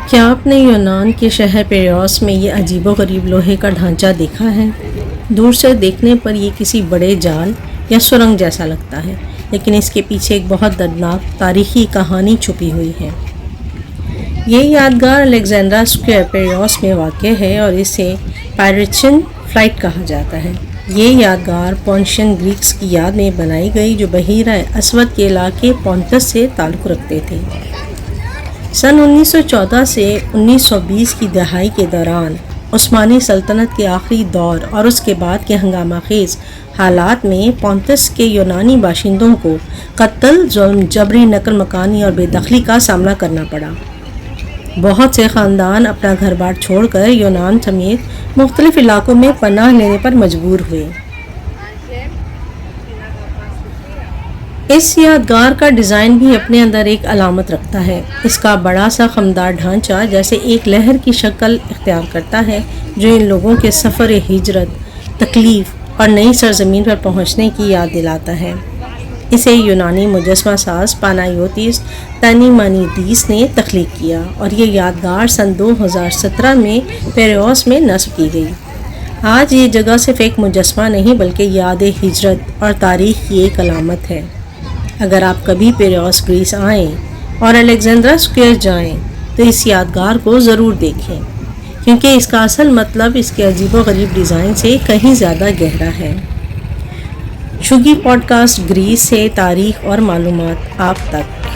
क्या आपने यूनान के शहर पेरियोस में ये अजीबोगरीब लोहे का ढांचा देखा है? दूर से देखने पर ये किसी बड़े जाल या सुरंग जैसा लगता है, लेकिन इसके पीछे एक बहुत दर्दनाक तारीखी कहानी छुपी हुई है। ये यादगार अलेक्जेंड्रा स्क्वायर पेरियोस में वाक़ है और इसे पायरेशियन फ्लाइट कहा जाता है। ये यादगार पोंशियन ग्रीक्स की याद में बनाई गई जो बहीरा अस्वद के इलाके पोंटस से ताल्लुक़ रखते थे। सन 1914 से 1920 की दहाई के दौरान उस्मानी सल्तनत के आखिरी दौर और उसके बाद के हंगामा खेज हालात में पोंटस के यूनानी बाशिंदों को कत्ल, जुल्म, जबरी नकल मकानी और बेदखली का सामना करना पड़ा। बहुत से ख़ानदान अपना घर बार छोड़कर यूनान समेत मुख्तलिफ इलाकों में पनाह लेने पर मजबूर हुए। इस यादगार का डिज़ाइन भी अपने अंदर एक अलामत रखता है। इसका बड़ा सा खमदार ढांचा जैसे एक लहर की शक्ल इख्तियार करता है जो इन लोगों के सफ़र हिजरत, तकलीफ़ और नई सरजमीन पर पहुंचने की याद दिलाता है। इसे यूनानी मुजस्मा साज पानायोतिस तानिमानीदीस ने तख्लीक किया और ये यादगार सन 2017 में पेरियोस में नस्ब की गई। आज ये जगह सिर्फ एक मुजस्मा नहीं बल्कि याद हिजरत और तारीख़ की एक अलामत है। अगर आप कभी पेरियोस ग्रीस आएँ और अलेक्जेंड्रा स्क्वायर जाएँ तो इस यादगार को ज़रूर देखें, क्योंकि इसका असल मतलब इसके अजीबोगरीब डिज़ाइन से कहीं ज़्यादा गहरा है। शुगी पॉडकास्ट ग्रीस से तारीख़ और मालूमात आप तक।